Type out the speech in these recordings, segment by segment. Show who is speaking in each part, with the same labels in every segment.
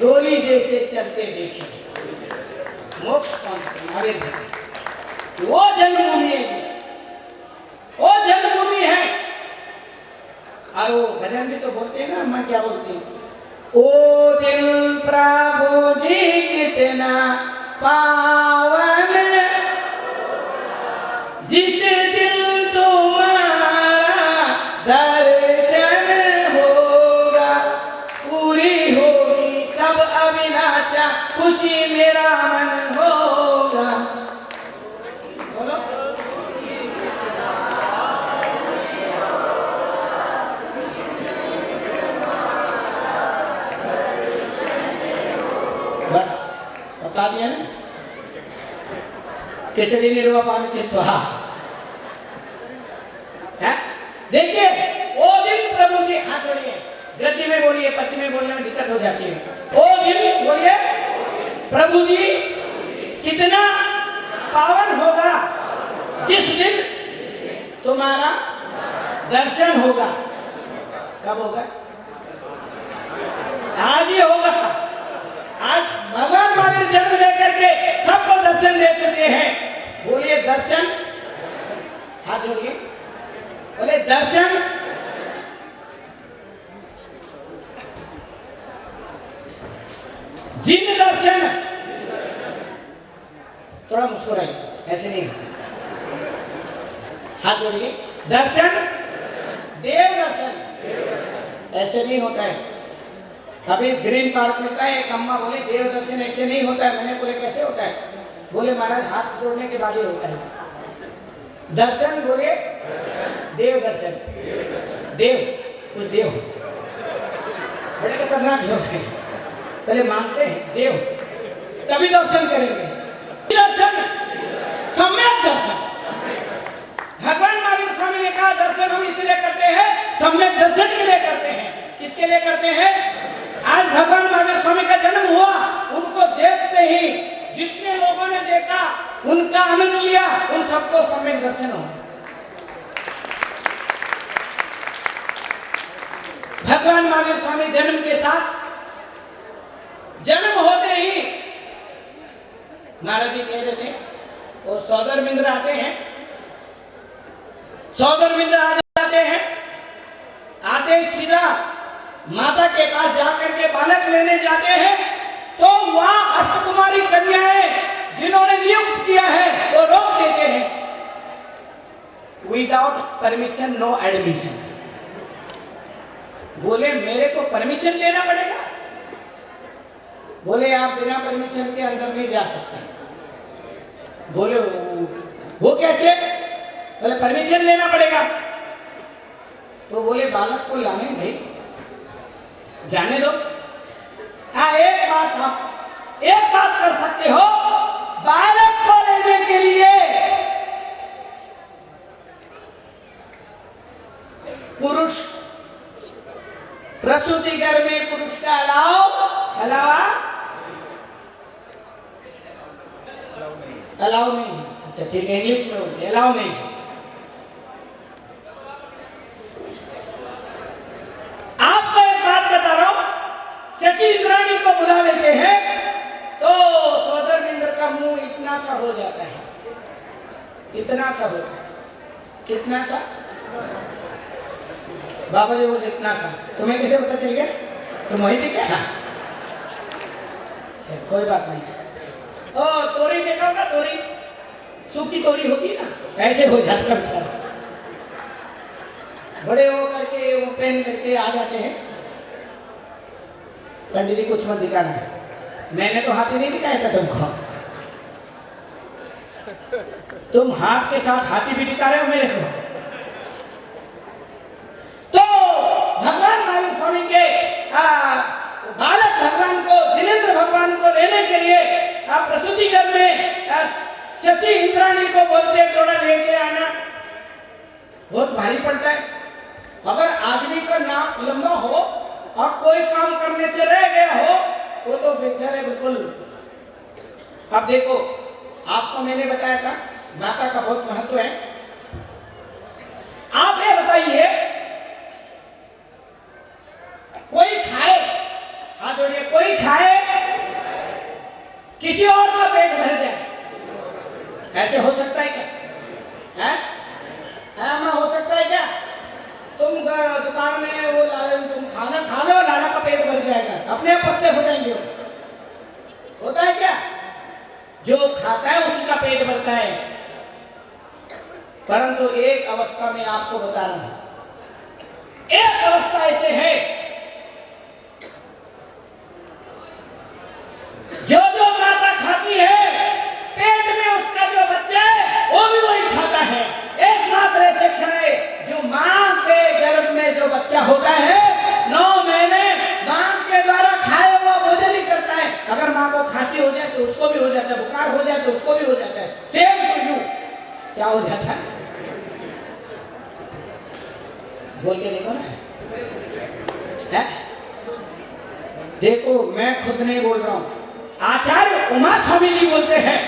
Speaker 1: डोली जैसे चलते देखे। मोक्ष कौन तुम्हारे वो जन्मभूमि है, वो जन्मभूमि है। और वो भजन भी तो बोलते हैं ना, अम्मा क्या बोलते हैं, ओ दिल प्रभु जी कितना पावन, जिस दिल तुम्हारा दर्शन होगा, पूरी होगी सब अभिलाषा, खुशी मेरा मन होगा। बोलो बस बता दिया ना, खिचड़ी निर्वा पान की स्वाहा है। देखिए वो दिन प्रभु जी, हाथ जोड़िए, गद्दी में बोलिए, पति में बोलने में दिक्कत हो जाती है। वो दिन बोलिए प्रभु जी कितना पावन होगा, जिस दिन तुम्हारा दर्शन होगा। कब होगा? आज ही होगा। आज भगवान महावीर जन्म लेकर के सबको दर्शन दे चुके हैं। बोलिए दर्शन, हाथ जोड़िए, बोले दर्शन। जिन दर्शन, थोड़ा मुस्कुराइए, ऐसे नहीं, हाथ जोड़िए। दर्शन, देव दर्शन ऐसे नहीं होता है। अभी ग्रीन पार्क में था, एक अम्मा बोली देव दर्शन ऐसे नहीं होता है। मैंने बोले कैसे होता है? बोले महाराज हाथ जोड़ने के बाद ही होता है दर्शन। बोले देव दर्शन, देव कुछ देव बड़े खतरनाक लोग हैं, पहले मानते हैं देव तभी दर्शन करेंगे। दर्शन, सम्यक दर्शन। भगवान महावीर स्वामी ने कहा दर्शन हम इसलिए करते हैं, सम्यक दर्शन के लिए करते हैं। किसके लिए करते हैं? आज भगवान महावीर स्वामी का जन्म हुआ, उनको देखते ही जितने लोगों ने देखा, उनका आनंद लिया, उन सबको सम्यक दर्शन हो। भगवान महावीर स्वामी जन्म के साथ, जन्म होते ही महाराज जी कह रहे थे, वो सौदर मिंद्र आते हैं, सौदर मिंद्र आ जाते हैं, आते सीधा माता के पास जाकर के बालक लेने जाते हैं, तो वहां अष्टकुमारी कन्याएं जिन्होंने नियुक्त किया है वो रोक देते हैं। Without permission no admission. बोले मेरे को परमिशन लेना पड़ेगा। बोले आप बिना परमिशन के अंदर नहीं जा सकते। बोले वो कैसे? बोले परमिशन लेना पड़ेगा। तो बोले बालक को लाने भाई, जाने दो। हाँ एक बात कर सकते हो, बालक को लेने के लिए पुरुष प्रसूति घर में पुरुष का अलाउ नहीं। अच्छा ठीक है, इंग्लिश में बोलते अलाउ नहीं। आपको एक बात बता रहा हूं, सती इंद्राणी को बुला लेते हैं तो सौदरमिंद्र का मुंह इतना सा हो जाता है, इतना सा होता है। कितना सा? बाबा जी वो जितना सा। तुम्हें कैसे पता चल गया? तुम वही थी क्या? कोई बात नहीं। और तोरी देखा होगा, तोरी सूखी तोरी होती है ना, ऐसे हो जाता है। बड़े हो करके वो पेन करके आ जाते हैं, पंडित जी कुछ मत दिखाना है। मैंने तो हाथी नहीं दिखाया था तुमको, तुम हाथ के साथ हाथी भी दिखा रहे हो मेरे को। तो भगवान महावीर स्वामी के बालक भगवान को, जिनेंद्र भगवान को लेने के लिए प्रसूति घर में सती इंद्राणी को बोलते थोड़ा लेके आना। बहुत भारी पड़ता है। अगर आदमी का नाक लंबा हो और कोई काम करने से रह गया हो, वो तो बेचारे बिल्कुल। अब देखो, आपको मैंने बताया था माता का बहुत महत्व है। आप ये बताइए, कोई खाए, हाथ जोड़िए, कोई खाए किसी और का पेट भर जाए, ऐसे हो सकता है क्या? है माँ, हो सकता है क्या? तुम दुकान में वो तुम खाना खा लो, लाला का पेट भर जाएगा, अपने आप पत्ते हो जाएंगे। होता है क्या? जो खाता है उसी का पेट भरता है। परंतु एक अवस्था में आपको बता रहा हूं, एक अवस्था ऐसे है जो जो माता खाती है, पेट में उसका जो बच्चा है वो भी वही खाता है। एकमात्र ऐसे क्षण है जो मां के गर्भ में जो बच्चा होता है 9 महीने मां के द्वारा खाए हुआ भोजन ही करता है। अगर मां को खांसी हो जाए तो उसको भी हो जाता है, बुखार हो जाए तो उसको भी हो जाता है। सेम टू यू क्या हो जाता है? बोल के देखो ना, है? देखो, मैं खुद नहीं बोल रहा हूं, आचार्य उमा स्वामी जी बोलते हैं।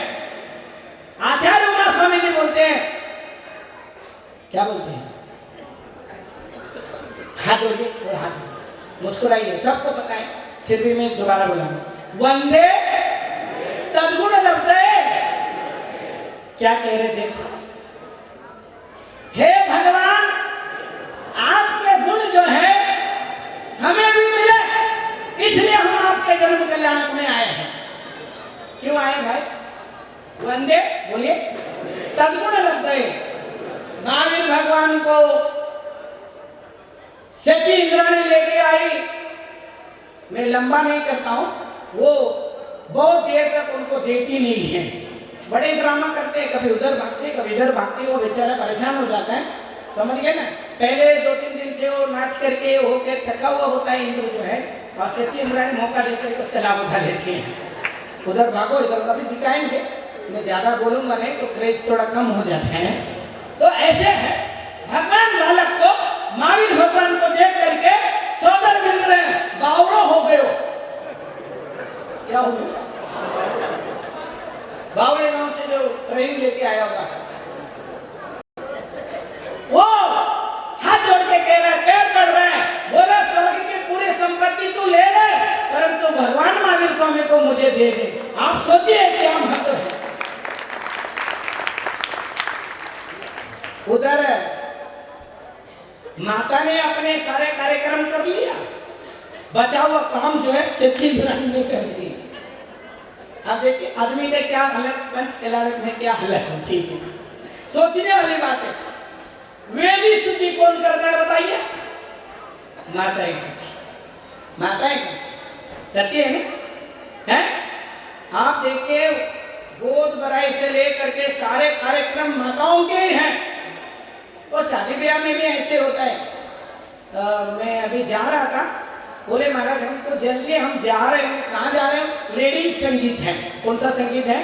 Speaker 1: आचार्य उमा स्वामी जी बोलते हैं, क्या बोलते हैं? हाथ जोड़िए, थोड़ा हाथ मुस्कुराइए, सबको पता है, फिर भी मैं दोबारा बोला, वंदे तद्गुण लभते। क्या कह रहे? देखो, हे भगवान, आपके गुण जो है हमें भी मिले, इसलिए हम आपके जन्म कल्याणक में आए हैं। क्यों आए भाई? वंदे बोलिए, तद्गुण लभते। महावीर भगवान को शची इंद्राणी लेके आई। मैं लंबा नहीं करता हूं, वो बहुत देर तक उनको देती नहीं है। बड़े ड्रामा करते हैं, कभी उधर भागते कभी इधर भागते, वो बेचारा परेशान हो जाता है, समझ गए ना? पहले 2-3 दिन से वो नाच करके होकर थका हुआ होता है इंद्र जो है, और शची इंद्राणी मौका देकर उसका लाभ उठा लेती है। उधर भागो, इधर कभी दिखाएंगे, मैं ज्यादा बोलूंगा नहीं तो क्रेज थोड़ा कम हो जाता है। तो ऐसे है, भगवान बालक को, महावीर भगवान को देख करके सोदर मिल रहे हैं, बावड़ो हो गए हो। क्या हो गया? बावड़े गांव से जो ट्रेन लेके आया होगा, वो हाथ जोड़ के कह रहा है, पैर कर रहा है, बोला स्वर्ग की पूरी संपत्ति तू ले ले, परंतु भगवान महावीर स्वामी को मुझे दे दे। आप सोचिए क्या महत्व है। उधर माता ने अपने सारे कार्यक्रम कर लिया, बचा हुआ काम जो है शची इंद्राणी ने कर दिया। अब देखिए आदमी के क्या हालत, पंच कल्याणक में क्या हालत होती है, सोचने वाली बात है। वेदी शुद्धि कौन करता है बताइए? माता ही करती, माता ही करती है ना, है? आप देखिए, गोद भराई से लेकर के सारे कार्यक्रम माताओं के ही हैं। और शादी ब्याह में भी ऐसे होता है। मैं अभी जा रहा था, बोले महाराज हमको जल्दी, हम जा रहे हैं। कहाँ जा रहे हैं? लेडीज संगीत है। कौन सा संगीत है?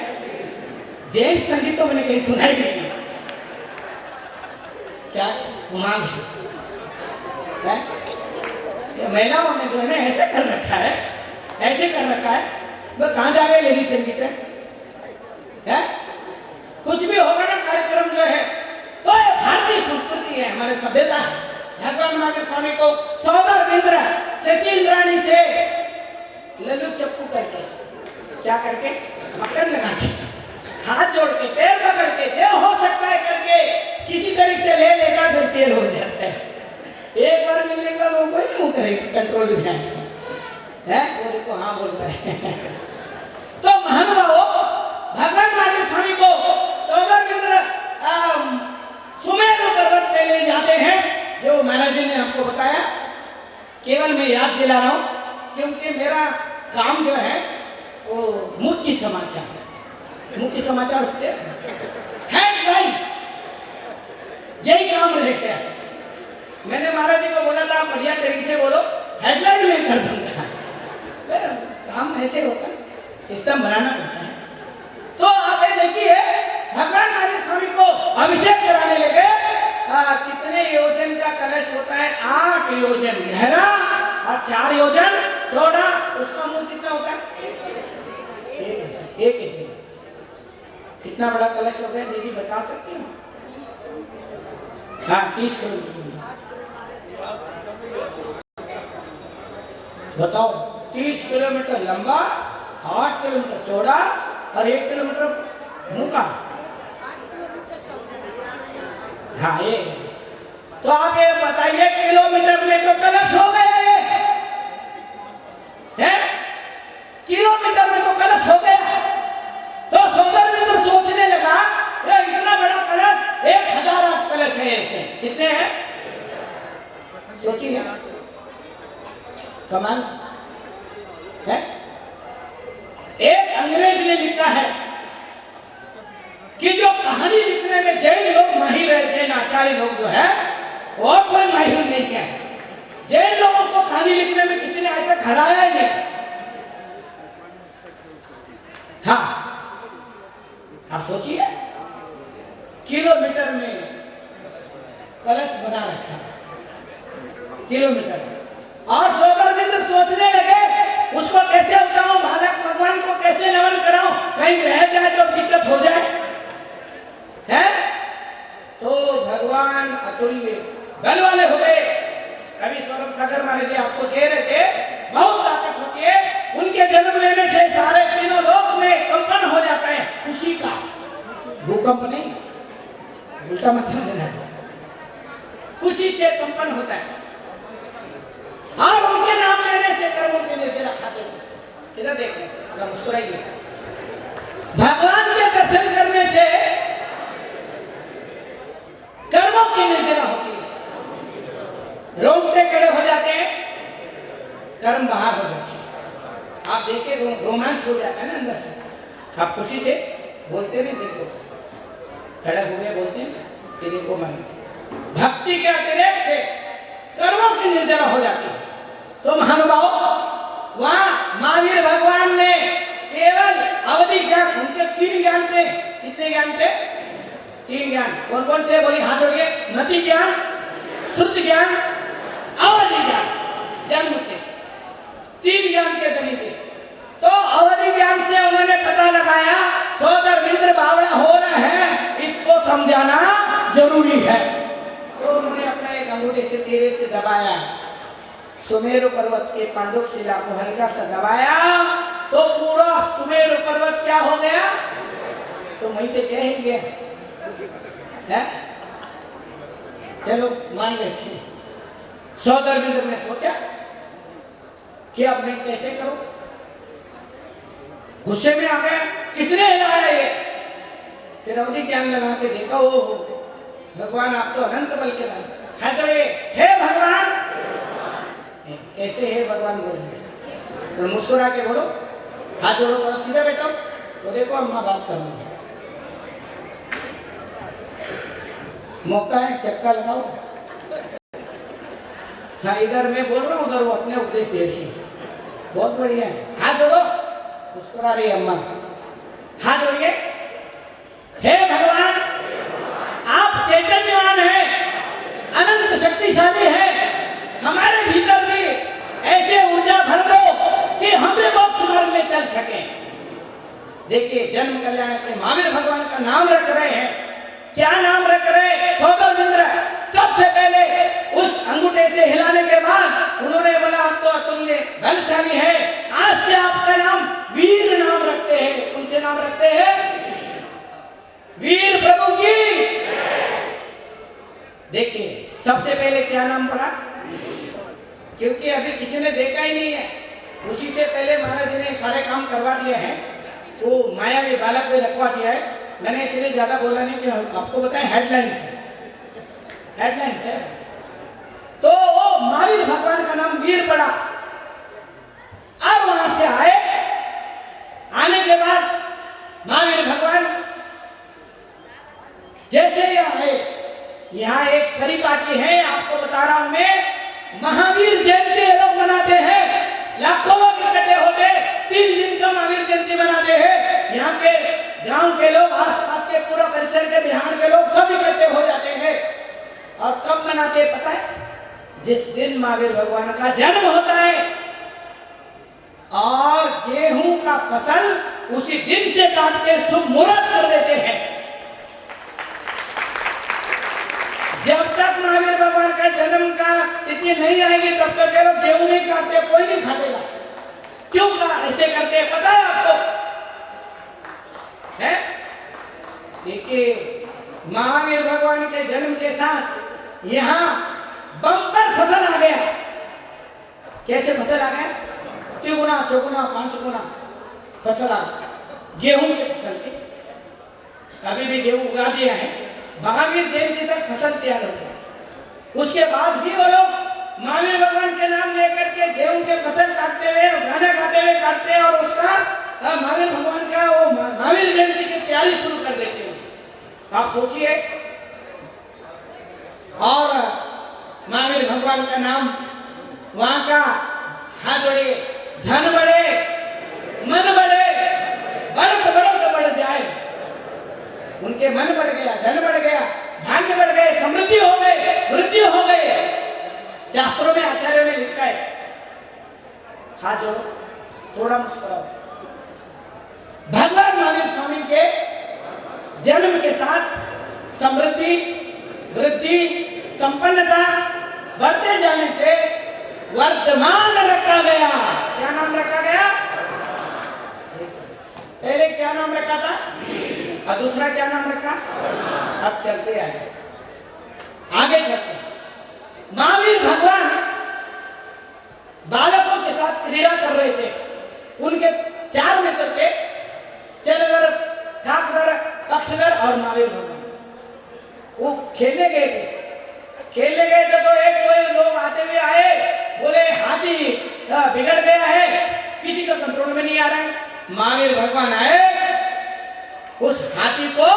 Speaker 1: जेंट्स संगीत तो मैंने कहीं सुना ही नहीं। क्या उमांग है? महिलाओं ने जो है ना ऐसे कर रखा है, ऐसे कर रखा है। वो कहाँ जा रहे हैं? लेडीज संगीत है? कुछ भी होगा ना कार्यक्रम जो है, तो भारतीय संस्कृति है, हमारे सभ्यता है। भगवान महावीर स्वामी को सोदर इंद्र शची इंद्राणी से लल्लू चप्पू करके, क्या करके, मक्खन लगा के, हाथ जोड़ के, पैर पकड़ के, जो हो सकता है करके किसी तरीके से ले लेगा, फिर फेल हो जाता है। एक बार मिलने के बाद वो कोई मुंह करेगा, कंट्रोल में है, वो देखो हाँ बोल रहा है। तो महानुभावों, भगवान महावीर स्वामी को सोदर इंद्र सुमेरु पर्वत पे ले जाते हैं, जो महाराज जी ने आपको बताया। केवल मैं याद दिला रहा हूं, क्योंकि मेरा काम जो है वो मुख्य समाचार, मुख्य समाचार होते हैं, हेडलाइंस, यही काम रहता है। मैंने महाराज जी को बोला था, बढ़िया तरीके से बोलो, हेडलाइन में कर दूंगा। काम ऐसे होता है, सिस्टम बनाना पड़ता है। तो आप ये देखिए, भगवान महावीर स्वामी को अभिषेक कराने लगे। कितने योजन का कलश होता है? 8 योजन गहरा और 4 योजन चौड़ा। उसका मुंह कितना होता है? एक। कितना बड़ा कलश हो गया दीदी बता सकते हो? हाँ, 30 किलो। बताओ 30 किलोमीटर लंबा, 8 किलोमीटर चौड़ा और 1 किलोमीटर मुका। हाँ ये तो आप ये बताइए किलोमीटर में तो कलश हो गया ये है, किलोमीटर में तो कलश हो गया। तो सुंदर मित्र सोचने लगा ये इतना बड़ा कलश, 1000 कलश है ऐसे, कितने हैं सोचिए, कमाल है। एक अंग्रेज ने लिखा है कि जो कहानी लिखने में जैन लोग माहिर है, जैन आचार्य लोग जो है और कोई माहिर नहीं है। जैन लोगों को कहानी लिखने में किसी ने आज तक हराया ही नहीं। हाँ आप सोचिए किलोमीटर में कलश बना रखा, किलोमीटर। और सोकर मित्र सोचने लगे उसको कैसे उठाऊं, बालक भगवान को कैसे नमन कराऊं, कहीं रह जाए तो दिक्कत हो जाए है। तो भगवान अतुल्य बल वाले हो गए। कभी स्वरूप सागर महाराज जी आपको कह रहे थे बहुत ताकत होती है, उनके जन्म लेने से सारे तीनों लोक में कंपन हो जाता है खुशी का, भूकंप नहीं, उल्टा मत समझना, खुशी से कंपन होता है। और उनके नाम लेने से कर्मों के लिए तेरा खाते किधर देखने थोड़ा मुस्कुराइए। भगवान के दर्शन करने से कर्मों की निर्जरा होती है, रोंगटे खड़े हो जाते हैं, कर्म बाहर हो जाते हैं। आप देखिए रोमांच हो जाता है ना अंदर से, आप खुशी से बोलते नहीं, देखो खड़े हुए बोलते हैं तेरे को मन भक्ति के अतिरेक से कर्मों की निर्जरा हो जाती है। तो महानुभाव वहां महावीर भगवान ने केवल अवधि ज्ञान, उनके 3 ज्ञान थे। कितने ज्ञान थे? 3 ज्ञान। कौन कौन से बोली हाथ जोड़िए? मति ज्ञान, शुद्ध ज्ञान, अवधि ज्ञान। जन्म से 3 ज्ञान के धनी थे। तो अवधि ज्ञान से उन्होंने पता लगाया सोदर मित्र बावड़ा हो रहा है, इसको समझाना जरूरी है। तो उन्होंने अपना एक अंगूठे से धीरे से दबाया, सुमेरु पर्वत के पांडुप शिला को हल्का सा दबाया तो पूरा सुमेरु पर्वत क्या हो गया? तो वहीं से कह ही गया है? चलो मान लेते। सोदर मित्र ने सोचा कि अब मैं कैसे करूं, गुस्से में आ गया, किसने हिलाया ये? फिर अवधि ज्ञान लगा के देखा, ओ भगवान आप तो अनंत बल के दान, हे भगवान, कैसे है भगवान बोल रहे? तो मुस्कुरा के बोलो, हाथ जोड़ो, थोड़ा सीधा बैठो, तो देखो अम्मा बात करूंगी, मौका है, चक्का लगाओ। हाँ इधर मैं बोल रहा हूँ, उधर वो अपने उपदेश दे रही है, बहुत बढ़िया है। हाथ जोड़ो, मुस्कुरा रही अम्मा, हाथ जोड़िए। हे भगवान, आप चैतन्यवान हैं, अनंत शक्तिशाली है, हमारे भीतर भी ऐसे ऊर्जा भर दो कि हम भी मोक्ष मार्ग में चल सके। देखिए जन्म कल्याण के महावीर भगवान का नाम रख रहे हैं, क्या नाम रख रहे हैं? सोदर मित्र सबसे पहले उस अंगूठे से हिलाने के बाद उन्होंने बोला आप तो अतुल्य बलशाली है, आज से आपका नाम वीर नाम रखते हैं। कौन से नाम रखते हैं? वीर प्रभु की। देखिए सबसे पहले क्या नाम पड़ा? क्योंकि अभी किसी ने देखा ही नहीं है, उसी से पहले महाराज जी ने सारे काम करवा दिया है, वो माया में बालक में रखवा दिया है। मैंने इसलिए ज्यादा बोला नहीं कि आपको बताएं हेडलाइंस है। तो वो महावीर भगवान का नाम वीर पड़ा। अब वहां से आने के बाद महावीर भगवान जैसे ही आए, यहाँ एक परिपाटी है, आपको बता रहा हूं मैं, महावीर जयंती लोग मनाते हैं, लाखों लोग इकट्ठे होते, 3 दिन का महावीर जयंती मनाते हैं। यहाँ के गांव के लोग, आसपास के पूरा परिसर के, बिहार के लोग सब इकट्ठे हो जाते हैं। और कब मनाते हैं पता है? जिस दिन महावीर भगवान का जन्म होता है, और गेहूं का फसल उसी दिन से काट के शुभ मुहूर्त कर देते हैं। जब तक महावीर भगवान का जन्म का तिथि नहीं आएगी तब तक लोग गेहूं नहीं काटते, कोई नहीं खातेगा। करते हैं, पता है आपको? है? देखिए, महावीर भगवान के जन्म के साथ यहाँ बम्पर फसल आ गया। कैसे फसल आ गया? 3 गुना 6 गुना 5 गुना फसल आ गया। गेहूं के फसल के अभी भी गेहूं उगा दिया है, महावीर जयंती तक फसल तैयार हो गया। उसके बाद भी वो लोग महावीर भगवान के नाम लेकर के गेहूं के फसल काटते हुए, गाना गाते हुए काटते हैं और उसका महावीर भगवान का वो महावीर जयंती की तैयारी शुरू कर देते हैं। आप सोचिए, और महावीर भगवान का नाम वहां का हाथ जोड़िए, धन बढ़े, मन बढ़े, बढ़त बढ़त बढ़ जाए। उनके मन बढ़ गया, धन बढ़ गया, धान्य बढ़ गए, समृद्धि हो गए, वृद्धि हो गए। शास्त्रों में आचार्यों ने लिखा है, हाथ जोड़ो, थोड़ा मुस्कुराओ। भगवान महावीर स्वामी के जन्म के साथ समृद्धि, वृद्धि, संपन्नता बढ़ते जाने से वर्धमान रखा गया। क्या नाम रखा गया? पहले क्या नाम रखा था और दूसरा क्या नाम रखा? अब चलते आगे चलते। महावीर भगवान बालकों के साथ क्रीड़ा कर रहे थे। उनके 4 मित्र थे, चरधर, काकधर, पक्षधर और महावीर भगवान। वो खेलने गए थे तो एक कोई लोग आते हुए आए, बोले हाथी बिगड़ गया है, किसी का कंट्रोल में नहीं आ रहा है। महावीर भगवान आए, उस हाथी को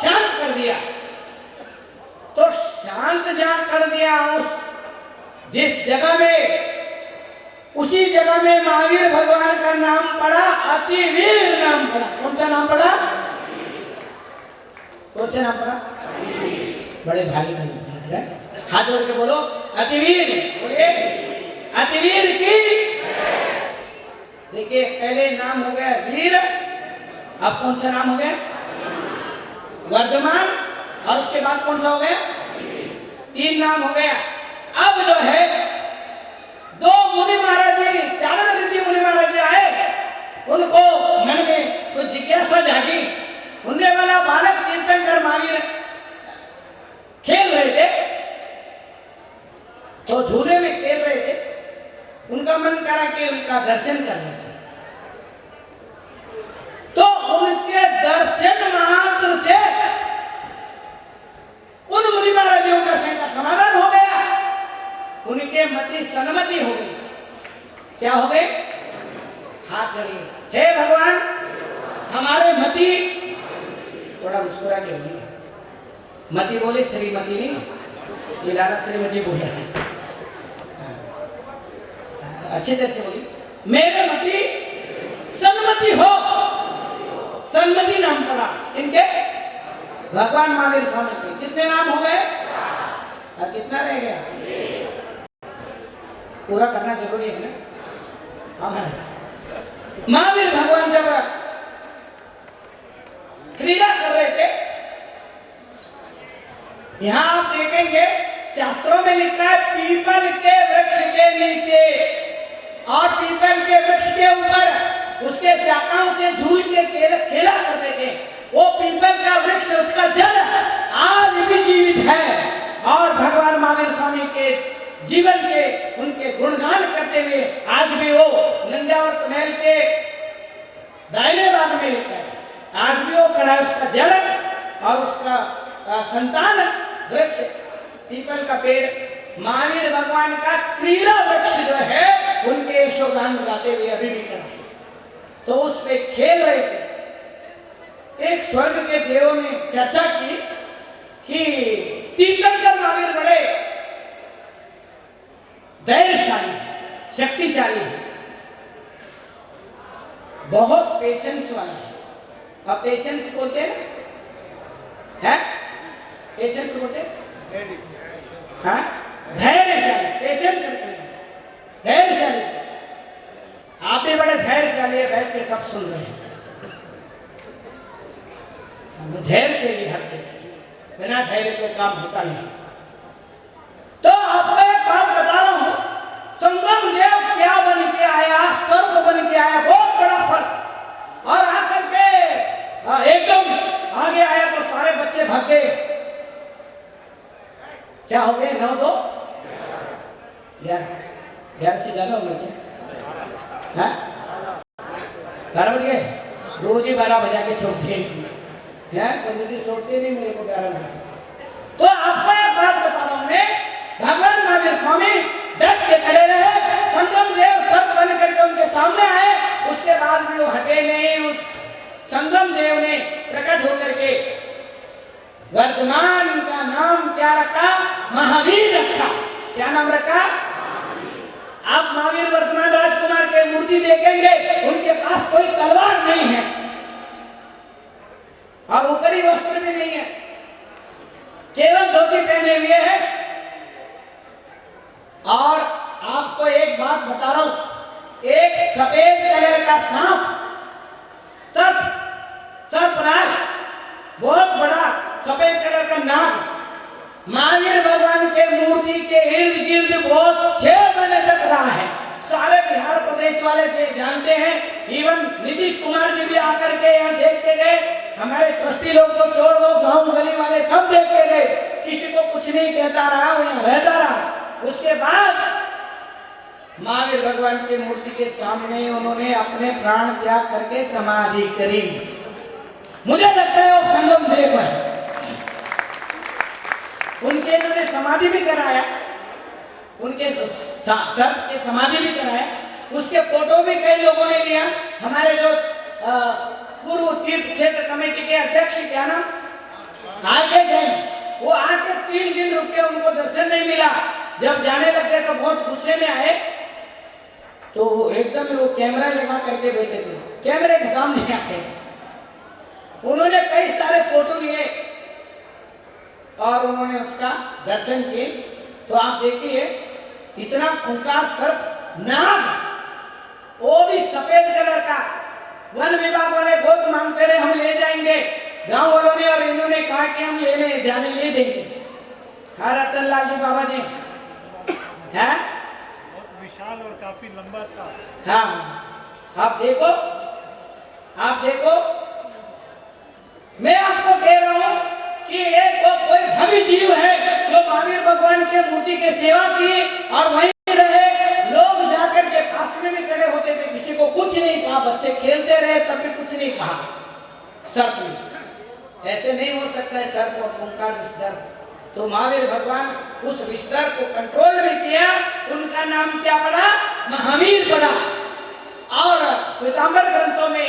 Speaker 1: शांत कर दिया। तो शांत जहां कर दिया, उस जिस जगह में, उसी जगह में महावीर भगवान का नाम पड़ा, अतिवीर नाम पड़ा। कौन सा नाम पड़ा? कौन सा नाम पड़ा? बड़े भारी भारी हाथ जोड़ के बोलो, अतिवीर। बोलिए, अतिवीर की। देखिए, पहले नाम हो गया वीर, अब कौन सा नाम हो गया? वर्धमान। और उसके बाद कौन सा हो गया? 3 नाम हो गया। अब जो है 2 मुनि महाराज जी, चारण ऋषि मुनि महाराज जी आए, उनको मन में कुछ जिज्ञासा जागी। उनने वाला बालक तीर्थंकर महावीर खेल रहे थे, तो झूले में खेल रहे थे, उनका मन करा कि उनका दर्शन कर लेते। तो उनके दर्शन मात्र से उन मुनि महाराजियों का समाधान हो गया, उनके मति सन्मति हो गई। क्या हो गए? हाथ जोड़िए, हे भगवान, हमारे मति, थोड़ा मुस्कुरा के बोलिए, मति बोले श्रीमती नहीं, ये लाला श्रीमती बोला है, अच्छे तरह से बोली, मेरे मति सन्मति हो। सन्मति नाम पड़ा इनके भगवान महावीर स्वामी के। कितने नाम हो गए और कितना रह गया? पूरा करना जरूरी है ना। महावीर भगवान जब क्रीड़ा कर रहे थे, यहां आप देखेंगे शास्त्रों में लिखा है, पीपल के वृक्ष के नीचे और पीपल के वृक्ष के ऊपर उसके शाखाओं से झूल के खेला करते थे। वो पीपल का वृक्ष, उसका जल आज भी जीवित है और भगवान महावीर स्वामी के जीवन के, उनके गुणगान करते हुए आज भी वो नंद्यावर महल के दाहिने भाग में लिखा है, आज भी वो खड़ा है। उसका जड़ और उसका संतान वृक्ष पीपल का पेड़, महावीर भगवान का क्रीड़ा वृक्ष जो है, उनके यशोगान गाते हुए अभी भी खड़ा है। तो उस पे खेल रहे थे। एक स्वर्ग के देवों ने चर्चा की कि तीर्थंकर महावीर बड़े धैर्यशाली, शक्तिशाली है, बहुत पेशेंस वाला है। अब पेशेंस बोलते हैं, पेशेंस बोलते हैं, धैर्यशाली, पेशेंस, धैर्यशाली। आप भी बड़े धैर्यशाली है, बैठ के सब सुन रहे हैं। धैर्य चाहिए हर चीज, बिना धैर्य के काम होता नहीं। तो आपको एक बात बता रहा हूं, संगम देव क्या बन के आया, सर्व बन के आया, बहुत बड़ा फर्क। क्या हो गए 9 2 11 से ज्यादा हो गए क्या? 12 बज गए। रोज ही 12 बजा के छोड़ते हैं, पंडित छोड़ते नहीं मेरे को 11 बजे। तो आपको एक बात बता रहा हूं मैं, भगवान महावीर स्वामी डट के खड़े रहे, संगम देव सब बन करके उनके सामने आए, उसके बाद भी वो हटे नहीं। उस संगम देव ने प्रकट होकर के वर्तमान का नाम क्या रखा? महावीर रखा। क्या नाम रखा? आप महावीर वर्तमान राजकुमार के मूर्ति देखेंगे, उनके पास कोई तलवार नहीं है और ऊपरी वस्त्र भी नहीं है, केवल धोती पहने हुए हैं। और आपको एक बात बता रहा हूं, एक सफेद कलर का सांप, सर्पराज, बहुत बड़ा सफेद कलर का नाग महावीर भगवान के मूर्ति के इर्द गिर्द बहुत 6 महीने तक रहा है। सारे बिहार प्रदेश वाले जानते हैं, इवन नीतीश कुमार जी भी आकर के यहाँ देख के गए, हमारे ट्रस्टी लोग तो छोड़ दो, गांव गली वाले सब देख के गए, किसी को कुछ नहीं कहता रहा, वो यहाँ रहता रहा। उसके बाद महावीर भगवान की मूर्ति के सामने उन्होंने अपने प्राण त्याग करके समाधि करी। मुझे लगता है वो संगम देव है, उनके इन्होंने समाधि भी कराया, उनके सर के समाधि भी कराया, उसके फोटो भी कई लोगों ने लिया। हमारे जो पूर्व तीर्थ क्षेत्र कमेटी के अध्यक्ष क्या नाम आके जैन, वो आके 3 दिन रुके, उनको दर्शन नहीं मिला। जब जाने लगे तो बहुत गुस्से में आए, तो एकदम वो कैमरा लगा करके बैठे थे, कैमरे के सामने आके उन्होंने कई सारे फोटो लिए और उन्होंने उसका दर्शन किए। तो आप देखिए इतना खूंखार सर्प नाग, वो भी सफेद कलर का। वन विभाग वाले बहुत मांगते रहे हम ले जाएंगे, गांव वालों ने और इन्होंने कहा कि हम लेने जाने ले देंगे। रतन लाल जी बाबा जी है,
Speaker 2: बहुत विशाल और काफी लंबा था।
Speaker 1: हाँ आप देखो मैं आपको कह रहा हूं कि एक कोई भव्य जीव है जो महावीर भगवान के मूर्ति की सेवा की और वहीं रहे। लोग जाकर के पास में भी खड़े होते थे, किसी को कुछ नहीं कहा, बच्चे खेलते रहे तब भी कुछ नहीं कहा। सर्प ने ऐसे नहीं हो सकता है, सर्प और खूंखार विस्तार। तो महावीर भगवान उस विस्तार को कंट्रोल में किया, उनका नाम क्या पड़ा? महावीर पड़ा। और श्वेतांबर ग्रंथों में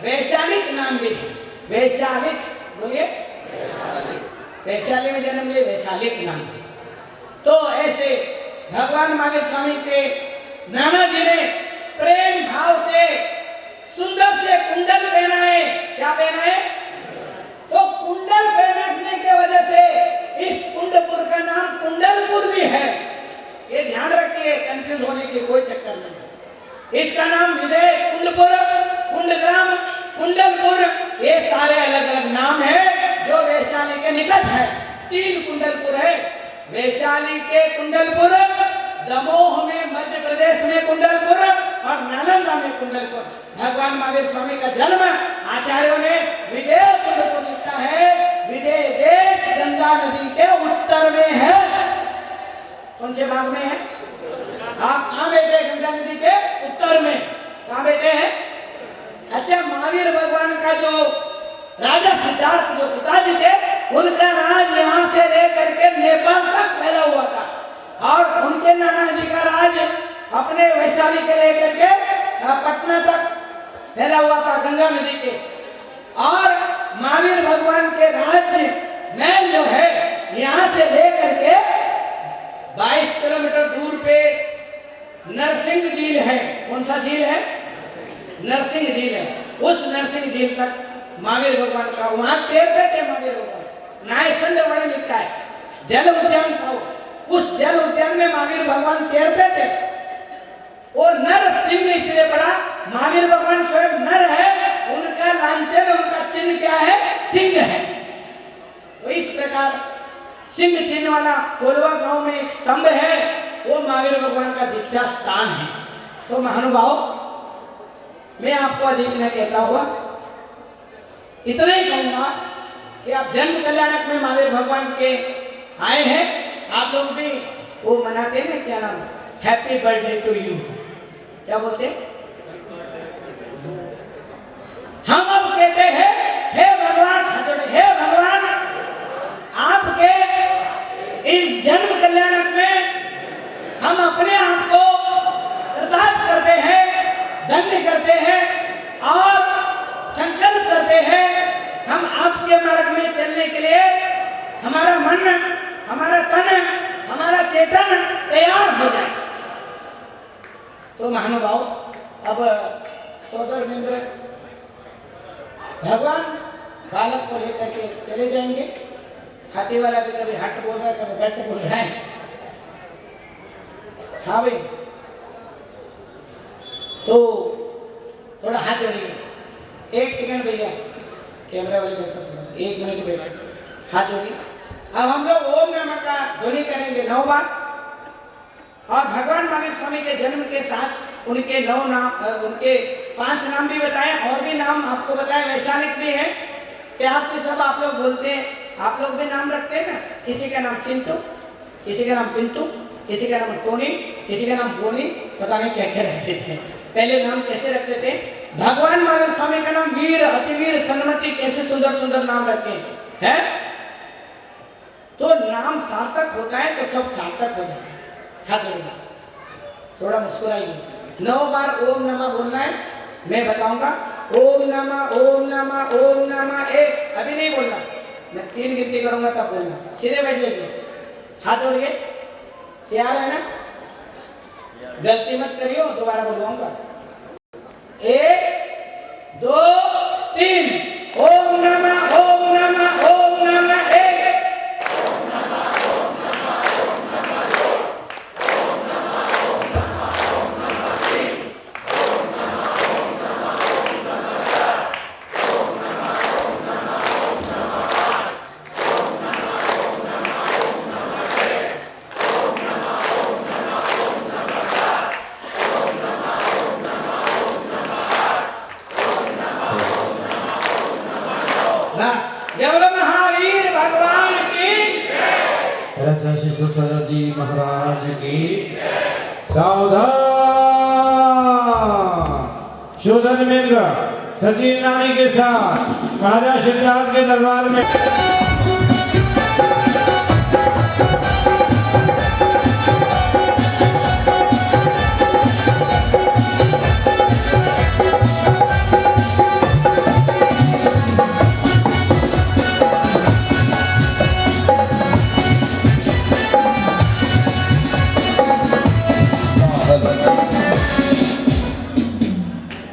Speaker 1: वैशालिक नाम भी है, वैशालिक, बोलिए वैशाली में जन्म लिए, वैशालिक नाम। तो ऐसे भगवान महावीर स्वामी के नाना जी ने प्रेम भाव से सुंदर से कुंडल पहनाए। क्या पहनाए? तो कुंडल पहनने के वजह से इस कुंडपुर का नाम कुंडलपुर भी है। ये ध्यान रखिए, कंफ्यूज होने की कोई चक्कर नहीं। इसका नाम विदय, कुंडपुर, कुंडग्राम, कुंडलपुर, ये सारे अलग अलग नाम है जो वैशाली के निकट है। 3 कुंडलपुर है, वैशाली के कुंडलपुर, दमोह में मध्य प्रदेश में कुंडलपुर और नालंदा में कुंडलपुर। भगवान महावीर स्वामी का जन्म आचार्यों ने विदेह कुंडलपुर लिखा है। विदेह देश गंगा नदी के उत्तर में है। कौन से भाग में है? आप कहाँ बैठे? गंगा नदी के उत्तर में। कहाँ बैठे हैं? अच्छा, महावीर भगवान का जो राजा सिद्धार्थ जो पिताजी थे, उनका राज यहाँ से लेकर के नेपाल तक फैला हुआ था और उनके नाना जी का राज अपने वैशाली के लेकर के पटना तक फैला हुआ था, गंगा नदी के। और महावीर भगवान के राज्य महल जो है यहाँ से लेकर के 22 किलोमीटर दूर पे नरसिंह झील है। कौन सा झील है? नरसिंह झील है। उस नरसिंह झील तक महावीर भगवान का, वहां तैरते थे महावीर भगवान। नायसंड वर्णन लिखता है, जल उद्यान था, उस जल उद्यान में महावीर भगवान तैरते थे। और नर सिंह इसलिए पड़ा, महावीर भगवान स्वयं नर है, उनका लांछन, उनका चिन्ह क्या है? सिंह है। तो इस प्रकार सिंह चिन्ह वाला कोलवा गांव में एक स्तंभ है, वो महावीर भगवान का दीक्षा स्थान है। तो महानुभाव, मैं आपको अधिक न कहता हुआ इतना ही कहूंगा कि आप जन्म कल्याणक में महावीर भगवान के आए हैं आप लोग भी वो मनाते हैं ना, क्या नाम, हैप्पी बर्थडे टू यू, क्या बोलते हैं? हम अब कहते हैं हे भगवान, हे भगवान, आपके इस जन्म कल्याणक में हम अपने आप को कृतार्थ करते हैं, धन्य करते हैं और संकल्प करते हैं हम आपके मार्ग में चलने के लिए हमारा मन, हमारा तन, हमारा चेतन तैयार हो जाए। तो महानुभाव, अब सोदर मित्र भगवान बालक को लेकर के चले जाएंगे। हाथी वाला भी कभी हट बोल रहा है, कभी बैठ बोल रहा है। हाँ भाई, तो थोड़ा हाथ जोड़िए, 1 सेकंड भैया, कैमरा वाले देखो, 1 मिनट बैठ, हाथ जोड़िए। अब हम लोग ओम नमः का ध्वनि करेंगे 9 बार और भगवान महावीर स्वामी के जन्म के साथ उनके 9 नाम, उनके 5 नाम भी बताए और भी नाम आपको बताए, वैशालिक भी है। प्यार से सब आप लोग बोलते हैं, आप लोग भी नाम रखते हैं ना, किसी का नाम चिंटू, किसी का नाम पिंटू, किसी का नाम टोनी, किसी का नाम बोनी, पता नहीं क्या क्या रखते थे। पहले नाम कैसे रखते थे? भगवान महावीर स्वामी का नाम वीर, अतिवीर, सन्मति, कैसे सुंदर सुंदर नाम रखे हैं। तो नाम सार्थक होता है तो सब सार्थक हो जाता है। हाथ जोड़िए, थोड़ा मुस्कुराइए। 9 बार ओम नमः बोलना है, मैं बताऊंगा। ओम नमः, ओम नमः, ओम नमः। 1, अभी नहीं बोलना, मैं 3 गिनती करूंगा तब बोलना। सीधे बैठ जाइए, हाथ जोड़िए, तैयार है ना? गलती मत करियो, दोबारा बोलवाऊंगा। 1 2 3, ओम नमः, ओम नमः, ओम नमः। 1 महावीर भगवान की,
Speaker 3: जी महाराज की। सावधान, शोधन मित्र सती रानी के साथ महाराज सिद्धार्थ के दरबार में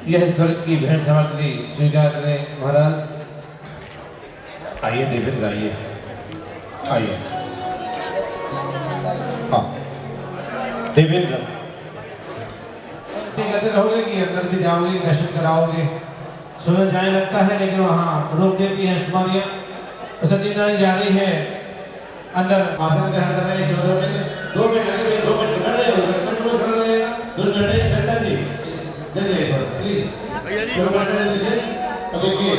Speaker 3: यह स्वर्ग की भेंट सामग्री स्वीकार करें महाराज। आइए देवेंद्र, आइए आइए। हाँ देवेंद्र, कहते रहोगे कि अंदर भी जाओगे, दर्शन कराओगे, सुबह जाने लगता है लेकिन वहाँ रोक देती है कुमारियाँ। तो सती रानी जा रही है अंदर, आसन ग्रहण कर रहे हैं। 2 मिनट लगे, 2 मिनट खड़े रहेगा, 2 मिनट ठंडा जी प्लीज। देखिए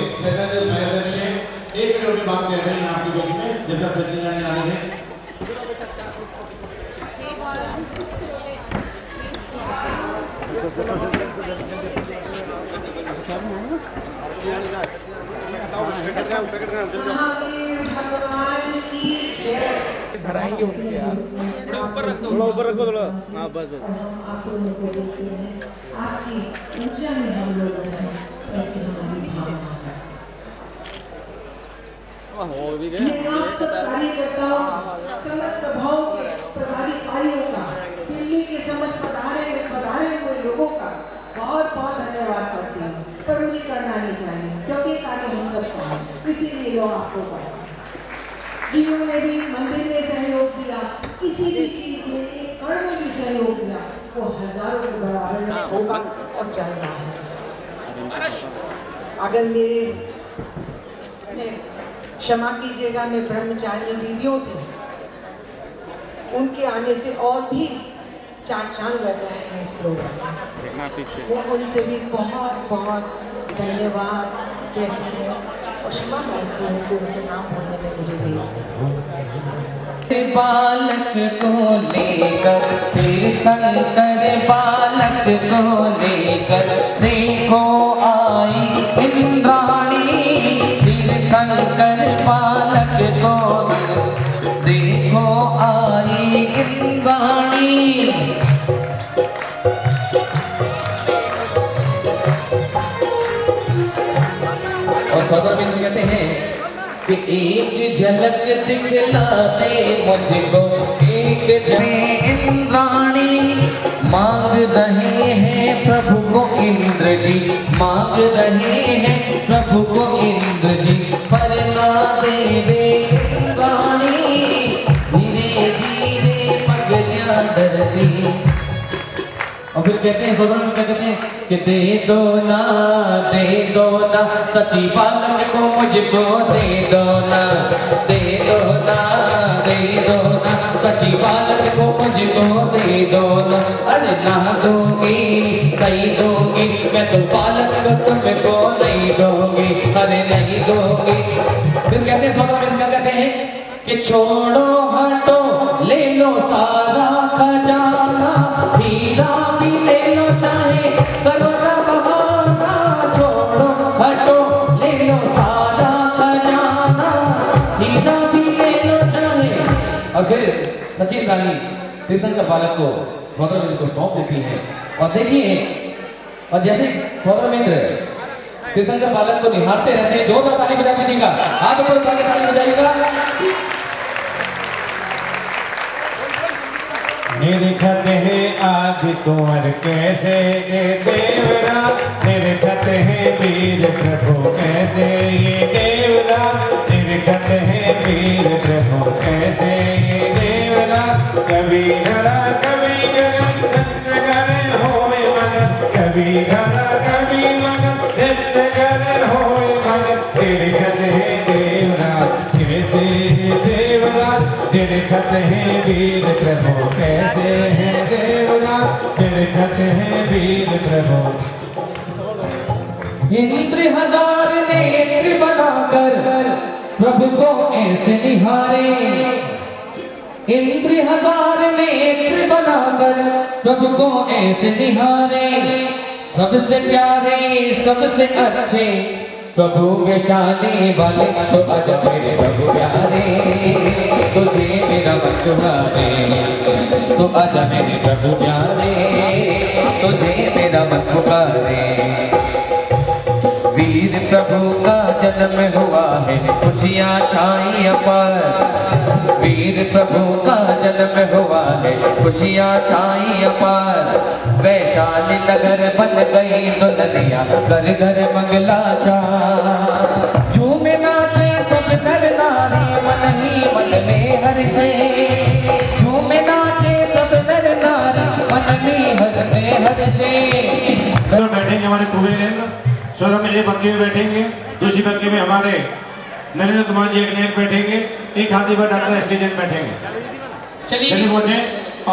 Speaker 3: एक मिनट में बात कह रहे हैं आपके बीच में, जब तक सती रानी आ रही है।
Speaker 4: धराएंगे उसके यार, थोड़ा ऊपर रखो, थोड़ा। हाँ बस बस।
Speaker 5: आपकी ऊर्जा में हम लोग हैं, ऐसे हमारी भावना है। मैं आप सब कार्यकर्ताओं, समस्त सभाओं के पदाधिकारियों का, दिल्ली के समस्त पधारे हुए लोगों का बहुत बहुत धन्यवाद करती हूँ। पर मुझे करना नहीं चाहिए क्योंकि कार्य हम सबका है, इसीलिए लोग आपको पढ़ा। जिन्होंने भी मंदिर में सहयोग दिया, किसी भी चीज में एक कण में भी सहयोग दिया, वो हजारों के बराबर में होगा और चल रहा है। अगर मेरे क्षमा कीजिएगा, मैं ब्रह्मचारी दीदियों से, उनके आने से और भी 4 चांद लग गए हैं इस प्रोग्राम में। मैं उनसे भी बहुत बहुत धन्यवाद कहती हूँ और क्षमा मांगती हूँ कि उनके नाम बोलने में मुझे देर
Speaker 6: बालक को लेकर तीर्थंकर बालक को लेकर देखो आई इंद्राणी तीर्थंकर बालक को देखो आई इंद्राणी। और सौदर बिंदु कहते हैं कि एक झलक दिखला दे मुझको एक इंद्राणी मांग रहे हैं प्रभु को इंद्र जी मांग रहे हैं प्रभु को इंद्र जी पर ना देवे इंद्राणी धीरे धीरे पगलियां धरती। और फिर कहते हैं सौदर में क्या कहते हैं कि दे दो ना सची बालक को मुझको दे दो ना सची बालक को मुझको दे दो ना। अरे ना दूंगी नहीं दूंगी मैं तो बालक को तुमको नहीं दूंगी अरे नहीं दूंगी। फिर कहते हैं सौदर में क्या कहते हैं कि छोड़ो हटो ले लो सारा खजाना हीरा भी ले लो चाहे करो ना बहाना छोड़ो हटो ले लो सारा खजाना हीरा भी ले लो चाहे। और फिर सचिन रानी तीर्थंकर बालक को सौदरमिंद्र को सौंप देती है और देखिए और जैसे सौदरमिंद्र तीर्थंकर बालक को निहारते रहते हैं जोरदार ताली बजा दीजिएगा हाथ ऊपर उठा के ताली बजाइएगा।
Speaker 3: निरखत है आदि कुंवर कैसे ये देवरा निरखत है वीर प्रभु कैसे ये देवरा निरखत है वीर प्रभु कैसे ये देवरा कभी घरा कभी गगन नृत्य करे होए मगन कभी घरा कभी मगन नृत्य करे होए मगन निरखत है देवरा कैसे देवरा निरखत है वीर प्रभु कैसे है देवरा निरखत है वीर प्रभु।
Speaker 6: इंद्र हजार नेत्र बनाकर प्रभु को ऐसे निहारे इंद्र हजार नेत्र बनाकर प्रभु को ऐसे निहारे सबसे प्यारे सबसे अच्छे प्रभु के शादी वाले तो आज मेरे प्रभु प्यारे तुझे मेरा मन तुम्हारे तो आज मेरे प्रभु प्यारे तुझे मेरा मन पुकारे। वीर प्रभु का जन्म हुआ है खुशियाँ छाई अपार वीर प्रभु का जन्म हुआ है खुशियाँ छाई अपार वैशाली नगर बन गई दुल्हनिया घर घर मंगला चार झूमे नाचे सब नर नारी मन ही मन में हर्षे झूमे नाचे सब नर नारी मन में हर्षे।
Speaker 3: बैठेंगे हमारे कुबेरेंद्र स्वरों में ये पंक्ति में बैठेंगे दूसरी पंक्ति में हमारे नरेंद्र कुमार जी एक नायक बैठेंगे एक हाथी पर डॉक्टर एस के जैन बैठेंगे। चलिए पहुंचे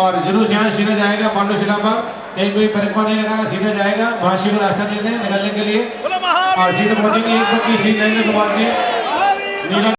Speaker 3: और जुलूस यहाँ सीधा जाएगा पांडुशिला पर एक कोई परिक्रमा नहीं लगाना सीधा जाएगा महाशी को रास्ता दे दें निकलने के लिए और सीधे पहुंचेंगे एक पंक्ति श्री नरेंद्र कुमार के नीला